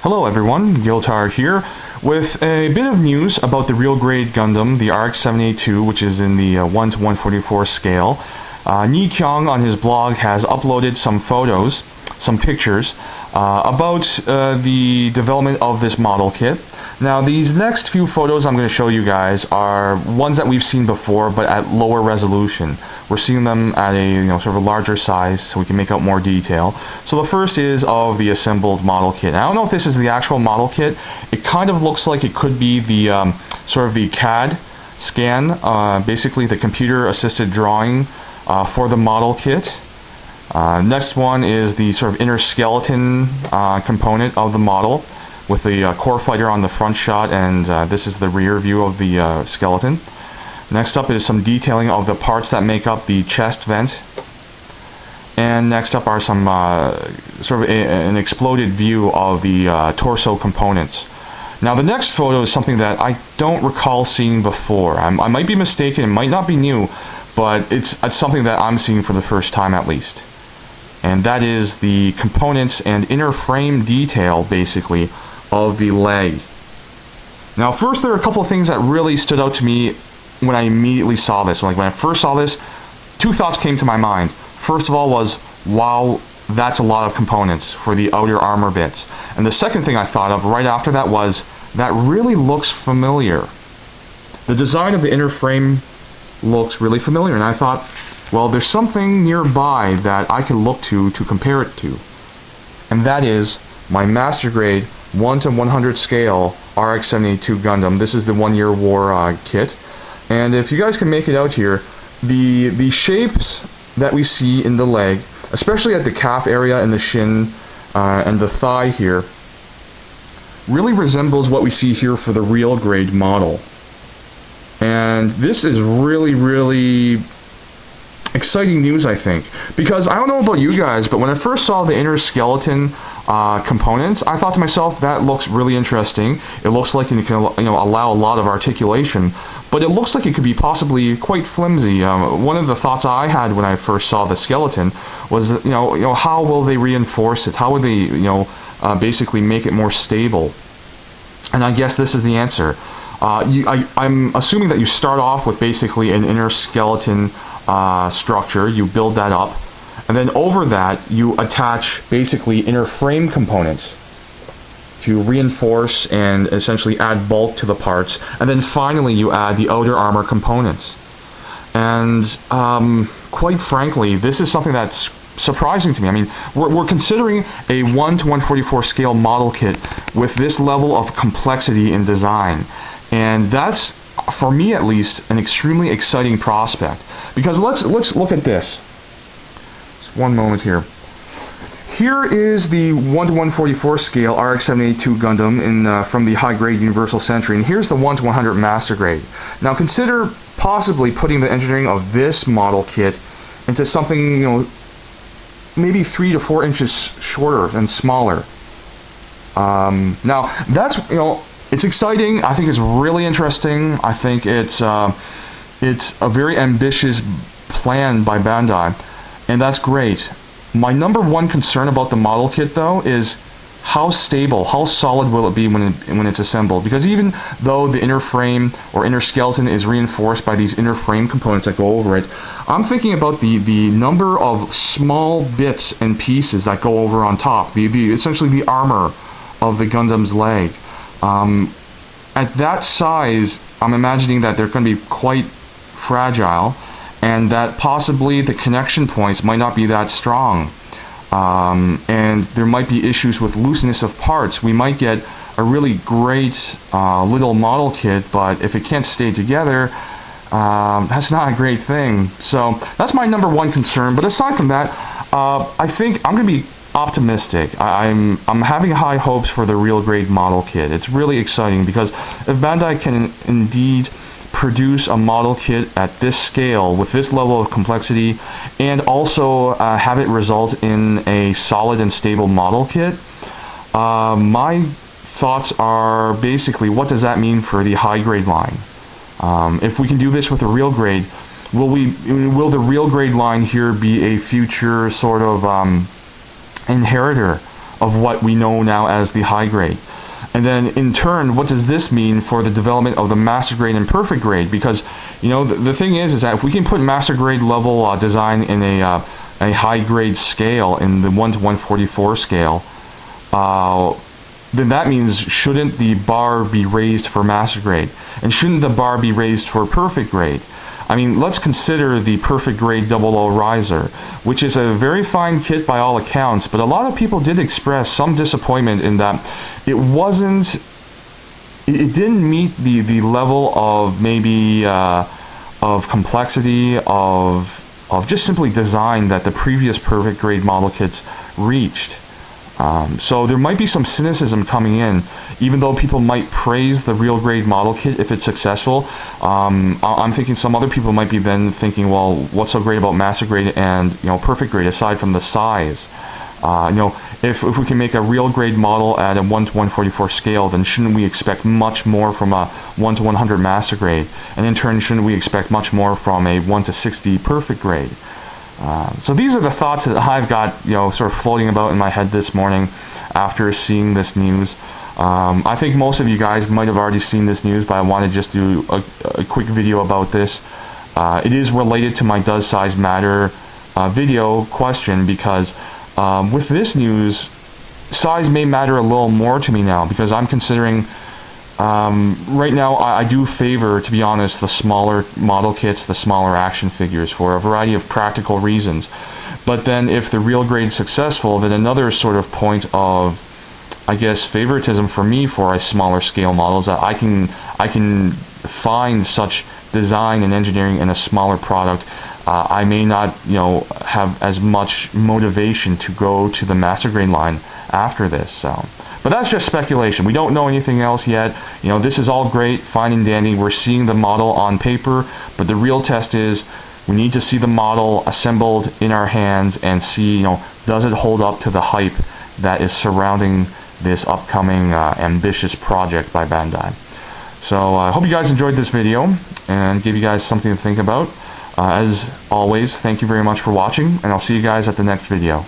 Hello everyone, Giltar here with a bit of news about the Real Grade Gundam, the RX-78-2, which is in the 1 to 144 scale. Ni Kyung on his blog has uploaded some photos, some pictures, about the development of this model kit. Now these next few photos I'm going to show you guys are ones that we've seen before but at lower resolution. We're seeing them at a sort of a larger size so we can make out more detail. So the first is of the assembled model kit. Now, I don't know if this is the actual model kit. It kind of looks like it could be the sort of the CAD scan, basically the computer assisted drawing for the model kit. Next one is the sort of inner skeleton component of the model, with the core fighter on the front shot, and this is the rear view of the skeleton. Next up is some detailing of the parts that make up the chest vent. And next up are some sort of an exploded view of the torso components. Now the next photo is something that I don't recall seeing before. I might be mistaken, it might not be new, but it's something that I'm seeing for the first time at least. And that is the components and inner frame detail, basically, of the leg. Now first, there are a couple of things that really stood out to me when I immediately saw this. Like when I first saw this, two thoughts came to my mind. First of all was, wow, that's a lot of components for the outer armor bits. And the second thing I thought of right after that was, that really looks familiar. The design of the inner frame looks really familiar, and I thought, well, there's something nearby that I can look to compare it to. And that is my Master Grade 1 to 100 scale RX-78-2 Gundam. This is the 1 Year War kit. And if you guys can make it out here, the shapes that we see in the leg, especially at the calf area and the shin and the thigh here, really resembles what we see here for the Real Grade model. And this is really exciting news, I think, because I don't know about you guys, but when I first saw the inner skeleton components, I thought to myself, that looks really interesting. It looks like it can allow a lot of articulation, but it looks like it could be possibly quite flimsy. One of the thoughts I had when I first saw the skeleton was, how will they reinforce it? How will they, basically make it more stable? And I guess this is the answer. I'm assuming that you start off with basically an inner skeleton structure. You build that up, and then over that you attach basically inner frame components to reinforce and essentially add bulk to the parts, and then finally you add the outer armor components. And quite frankly, this is something that's surprising to me. I mean, we're considering a 1 to 144 scale model kit with this level of complexity in design, and that's, for me at least, an extremely exciting prospect. Because let's look at this. Just one moment here. Here is the 1 to 144 scale RX-78-2 Gundam from the high grade Universal Century, and here's the 1 to 100 Master Grade. Now consider possibly putting the engineering of this model kit into something, maybe 3 to 4 inches shorter and smaller. Now that's, it's exciting. I think it's really interesting. I think it's a very ambitious plan by Bandai, and that's great. My number one concern about the model kit, though, is how stable, how solid will it be when it's assembled? Because even though the inner frame or inner skeleton is reinforced by these inner frame components that go over it, I'm thinking about the number of small bits and pieces that go over on top, essentially the armor of the Gundam's leg. At that size, I'm imagining that they're going to be quite fragile, and that possibly the connection points might not be that strong, and there might be issues with looseness of parts. We might get a really great little model kit, but if it can't stay together, that's not a great thing. So that's my number one concern. But aside from that, I think I'm going to be optimistic. I'm having high hopes for the Real Grade model kit. It's really exciting, because if Bandai can indeed produce a model kit at this scale with this level of complexity, and also have it result in a solid and stable model kit, my thoughts are basically, what does that mean for the high grade line? If we can do this with the Real Grade, will the Real Grade line here be a future sort of inheritor of what we know now as the high grade. And then in turn, what does this mean for the development of the master grade and perfect grade? Because the thing is that if we can put master grade level design in a high grade scale, in the 1 to 144 scale, then that means, shouldn't the bar be raised for master grade? And shouldn't the bar be raised for perfect grade? I mean, let's consider the perfect grade 00 riser, which is a very fine kit by all accounts, but a lot of people did express some disappointment in that it didn't meet the level of maybe of complexity of just simply design that the previous perfect grade model kits reached. So there might be some cynicism coming in, even though people might praise the real grade model kit if it's successful. I'm thinking some other people might be then thinking, well, what's so great about master grade and perfect grade aside from the size? If we can make a real grade model at a 1 to 144 scale, then shouldn't we expect much more from a 1 to 100 master grade? And in turn, shouldn't we expect much more from a 1 to 60 perfect grade? So these are the thoughts that I've got, sort of floating about in my head this morning after seeing this news. I think most of you guys might have already seen this news, but I want to just do a quick video about this. It is related to my Does Size Matter video question, because with this news, size may matter a little more to me now, because I'm considering right now I do favor, to be honest, the smaller model kits, the smaller action figures, for a variety of practical reasons. But then if the real grade is successful, then another sort of point of, I guess, favoritism for me for a smaller scale model is that I can find such design and engineering in a smaller product. I may not have as much motivation to go to the master grade line after this. But that's just speculation. We don't know anything else yet. This is all great, fine and dandy. We're seeing the model on paper, but the real test is we need to see the model assembled in our hands and see, does it hold up to the hype that is surrounding this upcoming ambitious project by Bandai. So I hope you guys enjoyed this video and gave you guys something to think about. As always, thank you very much for watching, and I'll see you guys at the next video.